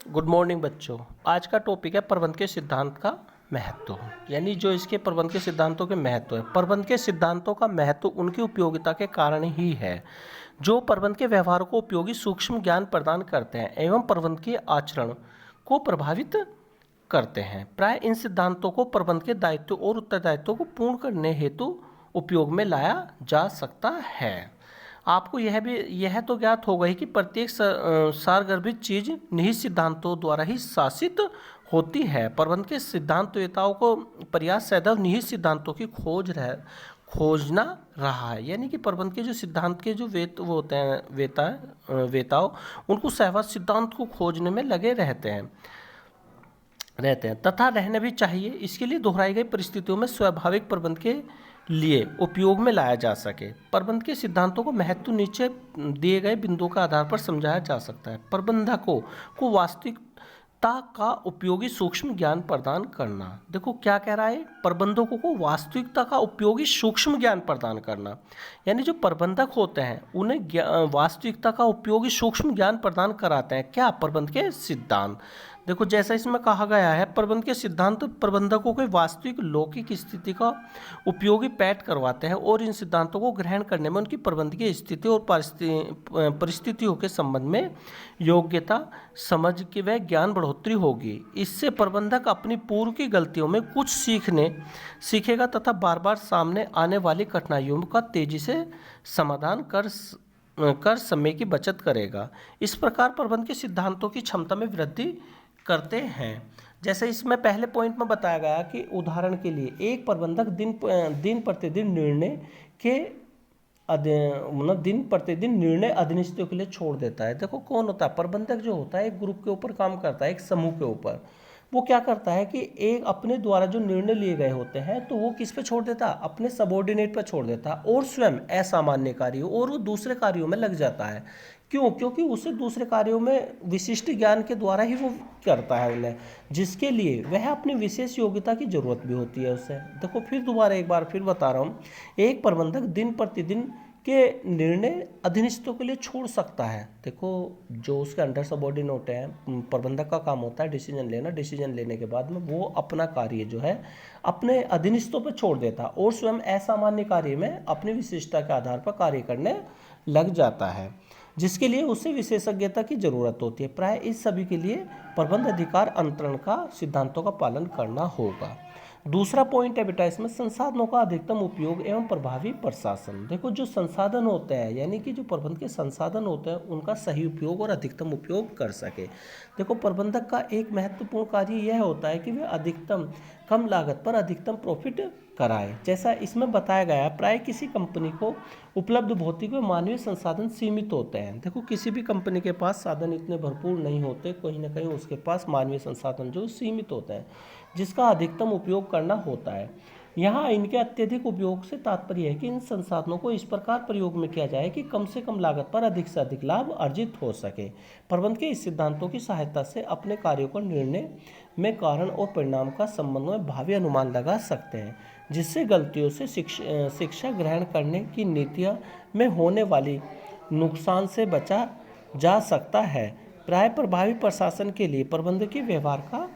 Good morning बच्चों। आज का टॉपिक है प्रबंध के सिद्धांत का महत्व, यानी जो इसके प्रबंध के सिद्धांतों के महत्व है। प्रबंध के सिद्धांतों का महत्व उनकी उपयोगिता के कारण ही है, जो प्रबंध के व्यवहार को उपयोगी सूक्ष्म ज्ञान प्रदान करते हैं एवं प्रबंध के आचरण को प्रभावित करते हैं। प्राय इन सिद्धांतों को प्रबंध के दायित्व और उत्तरदायित्वों को पूर्ण करने हेतु उपयोग में लाया जा सकता है। आपको यह तो ज्ञात होगा ही कि प्रत्येक सारगर्भित चीज निहित सिद्धांतों द्वारा ही शासित होती है। प्रबंध के सिद्धांतवेताओं को प्रयास सदैव निहित सिद्धांतों की खोजना रहा है, यानी कि प्रबंध के जो सिद्धांत के जो वो होते हैं वेताओं, उनको सहवाद सिद्धांत को खोजने में लगे रहते हैं तथा रहने भी चाहिए। इसके लिए दोहराई गई परिस्थितियों में स्वाभाविक प्रबंध के लिए उपयोग में लाया जा सके। प्रबंध के सिद्धांतों को महत्व नीचे दिए गए बिंदुओं के आधार पर समझाया जा सकता है। प्रबंधकों को वास्तविकता का उपयोगी सूक्ष्म ज्ञान प्रदान करना। देखो क्या कह रहा है, प्रबंधकों को वास्तविकता का उपयोगी सूक्ष्म ज्ञान प्रदान करना, यानी जो प्रबंधक होते हैं उन्हें वास्तविकता का उपयोगी सूक्ष्म ज्ञान प्रदान कराते हैं। क्या? प्रबंध के सिद्धांत। देखो जैसा इसमें कहा गया है, प्रबंध के सिद्धांत प्रबंधकों के वास्तविक लौकिक स्थिति का उपयोगी पैठ करवाते हैं और इन सिद्धांतों को ग्रहण करने में उनकी प्रबंध की स्थिति और परिस्थितियों के संबंध में योग्यता, समझ के व ज्ञान बढ़ोतरी होगी। इससे प्रबंधक अपनी पूर्व की गलतियों में कुछ सीखेगा तथा बार बार सामने आने वाली कठिनाइयों का तेजी से समाधान कर समय की बचत करेगा। इस प्रकार प्रबंध के सिद्धांतों की क्षमता में वृद्धि करते हैं। जैसे इसमें पहले पॉइंट में बताया गया कि उदाहरण के लिए एक प्रबंधक दिन प्रतिदिन निर्णय अधीनस्थों के लिए छोड़ देता है। देखो कौन होता है प्रबंधक? जो होता है एक ग्रुप के ऊपर काम करता है, एक समूह के ऊपर। वो क्या करता है कि एक अपने द्वारा जो निर्णय लिए गए होते हैं तो वो किस पे छोड़ देता है? अपने सबॉर्डिनेट पे छोड़ देता है और स्वयं असामान्य कार्यों और वो दूसरे कार्यों में लग जाता है। क्यों? क्योंकि उसे दूसरे कार्यों में विशिष्ट ज्ञान के द्वारा ही वो करता है उन्हें, जिसके लिए वह अपनी विशेष योग्यता की जरूरत भी होती है उसे। देखो फिर दोबारा एक बार फिर बता रहा हूँ, एक प्रबंधक दिन प्रतिदिन के निर्णय अधीनस्थों के लिए छोड़ सकता है। देखो जो उसके अंडर सबॉर्डिनेट हैं, प्रबंधक का काम होता है डिसीजन लेना। डिसीजन लेने के बाद में वो अपना कार्य जो है अपने अधीनस्थों पर छोड़ देता है और स्वयं असामान्य कार्य में अपनी विशिष्टता के आधार पर कार्य करने लग जाता है, जिसके लिए उसे विशेषज्ञता की जरूरत होती है। प्राय इस सभी के लिए प्रबंध अधिकार अंतरण का सिद्धांतों का पालन करना होगा। दूसरा पॉइंट है बेटा इसमें, संसाधनों का अधिकतम उपयोग एवं प्रभावी प्रशासन। देखो जो संसाधन होते हैं, यानी कि जो प्रबंध के संसाधन होते हैं उनका सही उपयोग और अधिकतम उपयोग कर सके। देखो प्रबंधक का एक महत्वपूर्ण कार्य यह होता है कि वह अधिकतम कम लागत पर अधिकतम प्रॉफिट कराए। जैसा इसमें बताया गया है, प्राय किसी कंपनी को उपलब्ध भौतिक व मानवीय संसाधन सीमित होते हैं। देखो किसी भी कंपनी के पास साधन इतने भरपूर नहीं होते, कहीं ना कहीं उसके पास मानवीय संसाधन जो सीमित होते हैं, जिसका अधिकतम उपयोग करना होता है। यहाँ इनके अत्यधिक उपयोग से तात्पर्य है कि इन संसाधनों को इस प्रकार प्रयोग में किया जाए कि कम से कम लागत पर अधिक से अधिक लाभ अर्जित हो सके। प्रबंध के इस सिद्धांतों की सहायता से अपने कार्यों को निर्णय में कारण और परिणाम का संबंध में भावी अनुमान लगा सकते हैं, जिससे गलतियों से शिक्षा ग्रहण करने की नीतियाँ में होने वाली नुकसान से बचा जा सकता है। प्राय प्रभावी प्रशासन के लिए प्रबंध के व्यवहार का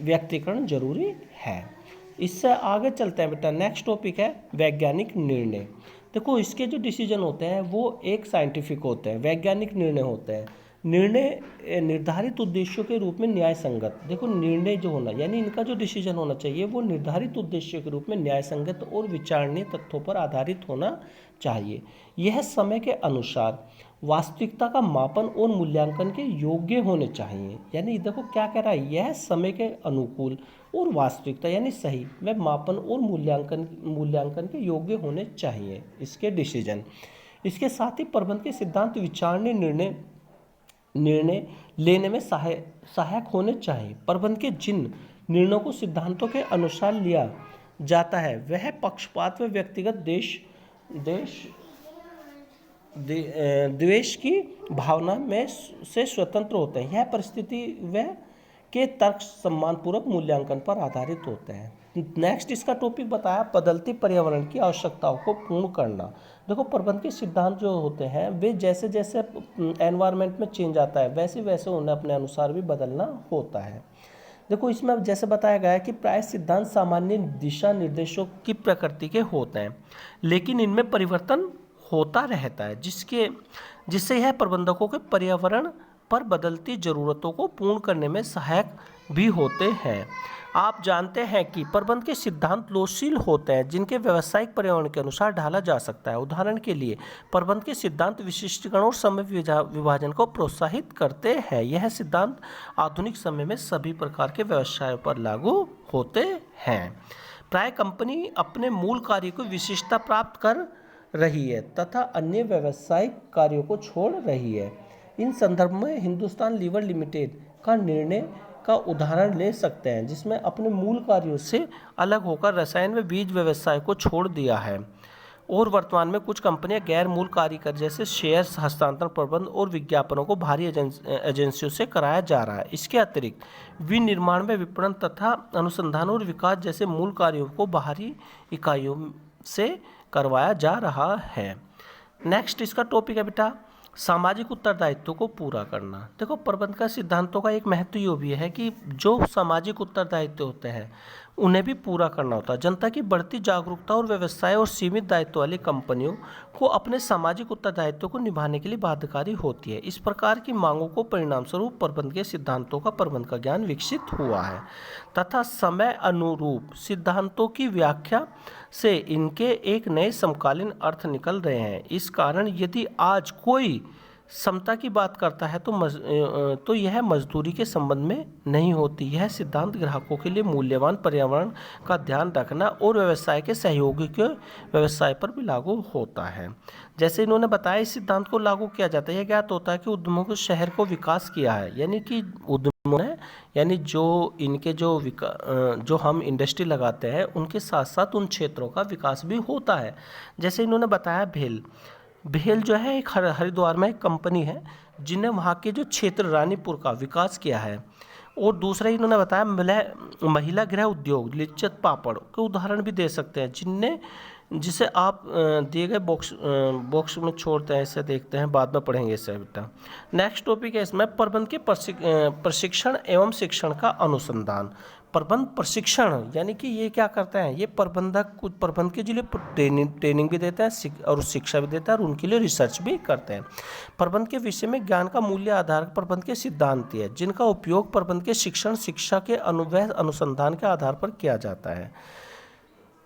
व्यक्तिकरण जरूरी है। इससे आगे चलते हैं बेटा, नेक्स्ट टॉपिक है वैज्ञानिक निर्णय। देखो इसके जो डिसीजन होते हैं वो एक साइंटिफिक होते हैं, वैज्ञानिक निर्णय होते हैं। निर्णय निर्धारित उद्देश्यों के रूप में न्याय संगत। देखो निर्णय जो होना, यानी इनका जो डिसीजन होना चाहिए वो निर्धारित उद्देश्य के रूप में न्याय संगत और विचारणीय तथ्यों पर आधारित होना चाहिए। यह समय के अनुसार वास्तविकता का मापन और मूल्यांकन के योग्य होने चाहिए। यानी देखो क्या कह रहा है, यह समय के अनुकूल और वास्तविकता यानी सही व मापन और मूल्यांकन के योग्य होने चाहिए इसके डिसीजन। इसके साथ ही प्रबंध के सिद्धांत विचारणीय निर्णय लेने में सहायक होने चाहिए। प्रबंध के जिन निर्णयों को सिद्धांतों के अनुसार लिया जाता है वह पक्षपात व व्यक्तिगत द्वेष की भावना में से स्वतंत्र होते हैं। यह परिस्थिति व के तर्क सम्मानपूर्वक मूल्यांकन पर आधारित होते हैं। नेक्स्ट इसका टॉपिक बताया बदलती पर्यावरण की आवश्यकताओं को पूर्ण करना। देखो प्रबंध के सिद्धांत जो होते हैं वे जैसे जैसे एनवायरनमेंट में चेंज आता है वैसे वैसे उन्हें अपने अनुसार भी बदलना होता है। देखो इसमें जैसे बताया गया है कि प्राय सिद्धांत सामान्य दिशा निर्देशों की प्रकृति के होते हैं, लेकिन इनमें परिवर्तन होता रहता है जिससे यह प्रबंधकों के पर्यावरण पर बदलती ज़रूरतों को पूर्ण करने में सहायक भी होते हैं। आप जानते हैं कि प्रबंध के सिद्धांत लोचशील होते हैं जिनके व्यावसायिक पर्यावरण के अनुसार ढाला जा सकता है। उदाहरण के लिए प्रबंध के सिद्धांत विशिष्टीकरण और समय विभाजन को प्रोत्साहित करते हैं। यह सिद्धांत आधुनिक समय में सभी प्रकार के व्यवसायों पर लागू होते हैं। प्राय कंपनी अपने मूल कार्य को विशिष्टता प्राप्त कर रही है तथा अन्य व्यावसायिक कार्यों को छोड़ रही है। इन संदर्भ में हिंदुस्तान लीवर लिमिटेड का निर्णय का उदाहरण ले सकते हैं, जिसमें अपने मूल कार्यों से अलग होकर रसायन व बीज व्यवसाय को छोड़ दिया है और वर्तमान में कुछ कंपनियां गैर मूल कार्य कर जैसे शेयर हस्तांतरण प्रबंध और विज्ञापनों को भारी एजेंसियों से कराया जा रहा है। इसके अतिरिक्त विनिर्माण में विपणन तथा अनुसंधान और विकास जैसे मूल कार्यों को बाहरी इकाइयों से करवाया जा रहा है। नेक्स्ट इसका टॉपिक है बेटा सामाजिक उत्तरदायित्व को पूरा करना। देखो प्रबंध का सिद्धांतों का एक महत्व ये भी है कि जो सामाजिक उत्तरदायित्व होते हैं उन्हें भी पूरा करना होता है। जनता की बढ़ती जागरूकता और व्यवसाय और सीमित दायित्व वाली कंपनियों को अपने सामाजिक उत्तरदायित्व को निभाने के लिए बाध्यकारी होती है। इस प्रकार की मांगों को परिणामस्वरूप प्रबंध के सिद्धांतों का प्रबंध का ज्ञान विकसित हुआ है तथा समय अनुरूप सिद्धांतों की व्याख्या से इनके एक नए समकालीन अर्थ निकल रहे हैं। इस कारण यदि आज कोई समता की बात करता है तो यह मजदूरी के संबंध में नहीं होती। यह सिद्धांत ग्राहकों के लिए मूल्यवान पर्यावरण का ध्यान रखना और व्यवसाय के सहयोगी के व्यवसाय पर भी लागू होता है। जैसे इन्होंने बताया इस सिद्धांत को लागू किया जाता है। यह ज्ञात होता है कि उद्यमों को शहर को विकास किया है, यानी कि उद्यमों ने यानी जो इनके जो हम इंडस्ट्री लगाते हैं उनके साथ साथ उन क्षेत्रों का विकास भी होता है। जैसे इन्होंने बताया भेल जो है एक हरिद्वार में एक कंपनी है जिन्हें वहाँ के जो क्षेत्र रानीपुर का विकास किया है। और दूसरा इन्होंने बताया महिला गृह उद्योग लिच्चत पापड़ के उदाहरण भी दे सकते हैं जिसे आप दिए गए बॉक्स में छोड़ते हैं, इसे देखते हैं, बाद में पढ़ेंगे इससे बेटा। नेक्स्ट टॉपिक है इसमें प्रबंध के प्रशिक्षण एवं शिक्षण का अनुसंधान। प्रबंध प्रशिक्षण यानी कि ये क्या करते हैं, ये प्रबंधक कुछ प्रबंध के लिए ट्रेनिंग भी देते हैं और शिक्षा भी देता है और उनके लिए रिसर्च भी करते हैं। प्रबंध के विषय में ज्ञान का मूल्य आधार प्रबंध के सिद्धांत है जिनका उपयोग प्रबंध के शिक्षा के अनुभव अनुसंधान के आधार पर किया जाता है।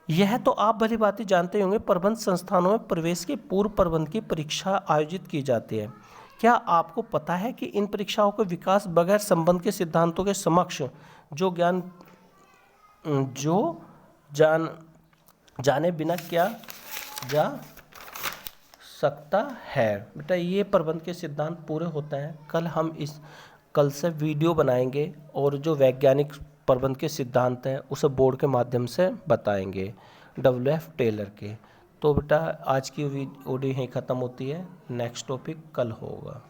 यह तो आप भली भांति जानते होंगे प्रबंध संस्थानों में प्रवेश के पूर्व प्रबंध की परीक्षा आयोजित की जाती है। क्या आपको पता है कि इन परीक्षाओं का विकास बगैर संबंध के सिद्धांतों के समक्ष जाने बिना किया जा सकता है। बेटा ये प्रबंध के सिद्धांत पूरे होते हैं। कल से वीडियो बनाएंगे और जो वैज्ञानिक प्रबंध के सिद्धांत हैं उसे बोर्ड के माध्यम से बताएंगे WF टेलर के। तो बेटा आज की ऑडियो यहीं ख़त्म होती है। नेक्स्ट टॉपिक कल होगा।